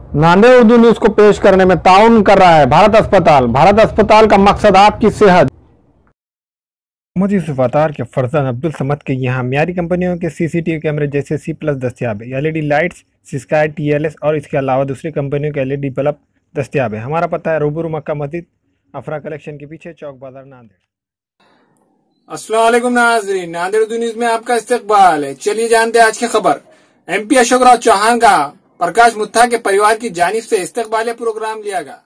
Nanded Urdu news को पेश करने में ताउन कर रहा है भारत अस्पताल। भारत अस्पताल का मकसद आपकी सेहत। मोहम्मद यूसुफ अतार के फरजंद अब्दुल समद के यहाँ म्यारी कंपनियों के सीसीटीवी कैमरे जैसे C+ दस्तियाब है। एलईडी लाइट्स, स्काई TLS और इसके अलावा दूसरी कंपनियों के LED बल्ब दस्तियाब है। हमारा पता है रूबरू मक्का मस्जिद, अफरा कलेक्शन के पीछे, चौक बाजार, नांदेड़। अस्सलाम वालेकुम नाज़रीन, नांदेड़ उर्दू न्यूज में आपका इस्तकबाल है। चलिए जानते हैं आज की खबर। MP अशोक राव चौहान का प्रकाश मुत्था के परिवार की जानिब से इस्तकबालिया प्रोग्राम लिया गया।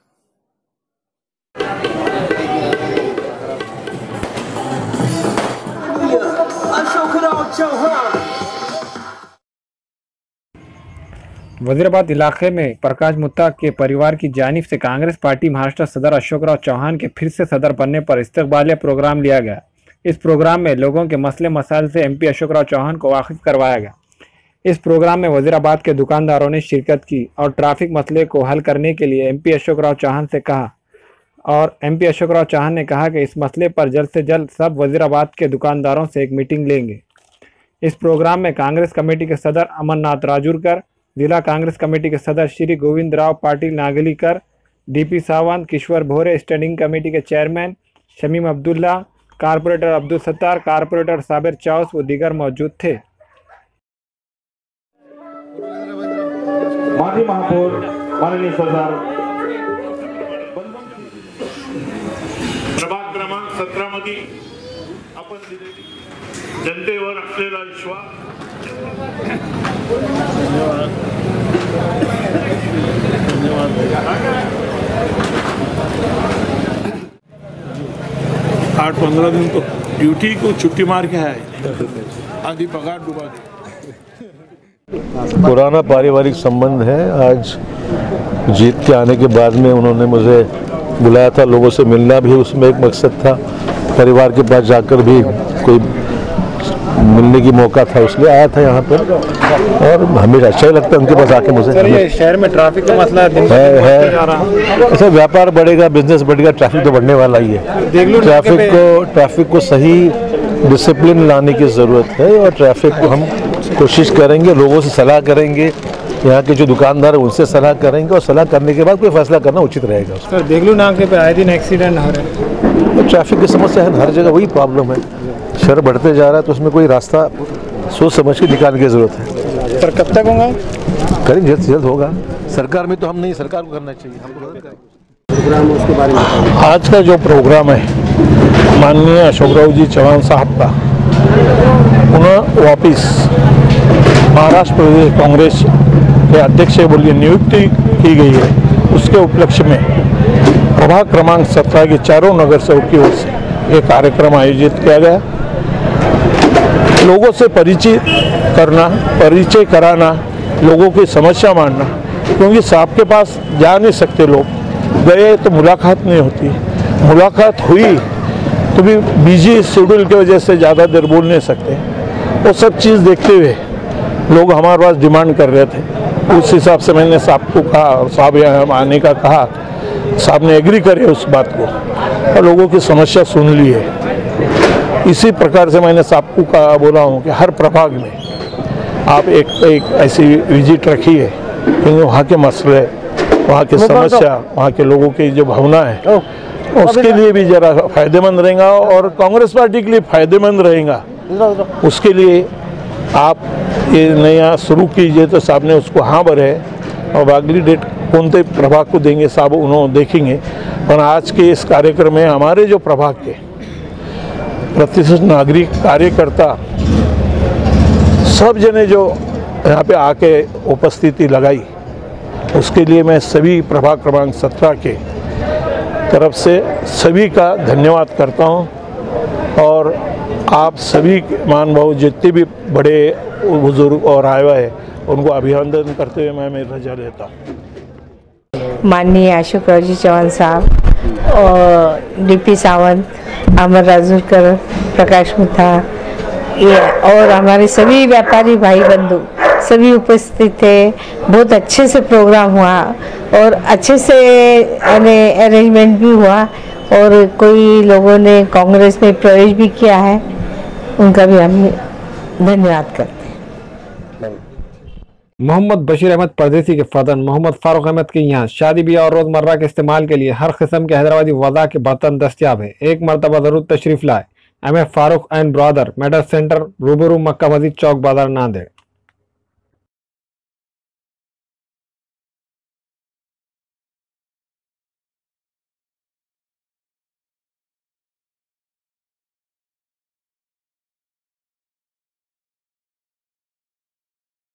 वजीराबाद इलाके में प्रकाश मुत्ता के परिवार की जानिब से कांग्रेस पार्टी महाराष्ट्र सदर अशोक राव चौहान के फिर से सदर बनने पर इस्तकबालिया प्रोग्राम लिया गया। इस प्रोग्राम में लोगों के मसले मसाइल से MP अशोक राव चौहान को वाकिफ करवाया गया। इस प्रोग्राम में वजीराबाद के दुकानदारों ने शिरकत की और ट्रैफिक मसले को हल करने के लिए MP अशोक राव चौहान से कहा और MP अशोक राव चौहान ने कहा कि इस मसले पर जल्द से जल्द सब वजीराबाद के दुकानदारों से एक मीटिंग लेंगे। इस प्रोग्राम में कांग्रेस कमेटी के सदर अमरनाथ राजूरकर, जिला कांग्रेस कमेटी के सदर श्री गोविंद राव पाटिल नागलीकर, DP सावंत, किशोर भोरे, स्टैंडिंग कमेटी के chairman Shamim Abdullah, corporator Abdul Sattar, corporator Sabir chaos व दीगर मौजूद थे। माजी महापौर माननीय सरदार प्रभाग क्रमांक 17 मध्ये आपण जनतेवर असलेला विश्वास 8-15 दिन तो ड्यूटी को छुट्टी मार के है, आधी पगार डुबा दी। पुराना पारिवारिक संबंध है। आज जीत के आने के बाद में उन्होंने मुझे बुलाया था, लोगों से मिलना भी उसमें एक मकसद था, परिवार के पास जाकर भी कोई मिलने की मौका था, इसलिए आया था यहाँ पर। और हमें अच्छा ही लगता है उनके पास आके मुझे। शहर में ट्रैफिक का मसला है। ऐसे व्यापार बढ़ेगा, बिजनेस बढ़ेगा, ट्रैफिक तो बढ़ने वाला ही है। ट्रैफिक को सही डिसिप्लिन लाने की ज़रूरत है और ट्रैफिक को हम कोशिश करेंगे, लोगों से सलाह करेंगे, यहाँ के जो दुकानदार हैं उनसे सलाह करेंगे और सलाह करने के बाद कोई फैसला करना उचित रहेगा। सर, देगलू नाके पे आए दिन एक्सीडेंट हो रहे हैं। तो ट्रैफिक की समस्या है, हर जगह वही प्रॉब्लम है। शहर बढ़ते जा रहा है तो उसमें कोई रास्ता सोच समझ के निकालने की ज़रूरत है। सर, कब तक होगा? करेंगे, जल्द से जल्द होगा। सरकार में तो हम नहीं, सरकार को करना चाहिए, हमको प्रोग्राम उसके बारे में बताइए। आज का जो प्रोग्राम है माननीय अशोक राव जी चौहान साहब का पुनः वापिस महाराष्ट्र प्रदेश कांग्रेस के अध्यक्ष बोलिए नियुक्ति की गई है, उसके उपलक्ष्य में प्रभाग क्रमांक 17 के चारों नगर सेवक की ओर से एक कार्यक्रम आयोजित किया गया। लोगों से परिचय कराना, लोगों की समस्या मानना, क्योंकि साहब के पास जा नहीं सकते लोग, गए तो मुलाकात नहीं होती, मुलाकात हुई तो भी बिजी शेड्यूल की वजह से ज़्यादा देर बोल नहीं सकते। वो सब चीज़ देखते हुए लोग हमारे पास डिमांड कर रहे थे, उस हिसाब से मैंने साहब को कहा और साहब यहाँ आने का कहा, साहब ने एग्री करे उस बात को और लोगों की समस्या सुन ली है। इसी प्रकार से मैंने साहब को कहा, बोला हूँ कि हर प्रभाग में आप एक ऐसी विजिट रखिए, क्योंकि वहाँ के मसले, वहाँ की समस्या, वहाँ के लोगों की जो भावना है उसके लिए भी जरा फायदेमंद रहेगा और कांग्रेस पार्टी के लिए फायदेमंद रहेगा। उसके लिए आप ये नया शुरू कीजिए। तो साहब ने उसको हाँ भरे और अगली डेट कौन से प्रभाग को देंगे साहब उन्होंने देखेंगे। पर आज के इस कार्यक्रम में हमारे जो प्रभाग के प्रतिष्ठित नागरिक कार्यकर्ता सब जने जो यहाँ पे आके उपस्थिति लगाई, उसके लिए मैं सभी प्रभाग क्रमांक 17 के तरफ से सभी का धन्यवाद करता हूँ और आप सभी मान भाव जितने भी बड़े बुजुर्ग और आए हुए हैं उनको अभिनंदन करते हुए मैं मेरी रजा लेता हूँ। माननीय अशोक राव जी चौहान साहब और DP सावंत, अमर राजूरकर, प्रकाश मुत्था और हमारे सभी व्यापारी भाई बंधु सभी उपस्थित थे। बहुत अच्छे से प्रोग्राम हुआ और अच्छे से अरेंजमेंट भी हुआ और कोई लोगों ने कांग्रेस में प्रवेश भी किया है, उनका भी हम धन्यवाद करते हैं। मोहम्मद बशीर अहमद परदेसी के फदन मोहम्मद फारूक अहमद के यहाँ शादी ब्याह और रोजमर्रा के इस्तेमाल के लिए हर किस्म के हैदराबादी वज़ा के बर्तन दस्तियाब है। एक मरतबा जरूर तशरीफ लाए। M Farooq and brother medal centre, रूबरू मक्का मस्जिद चौक, बाजार, नांदेड़।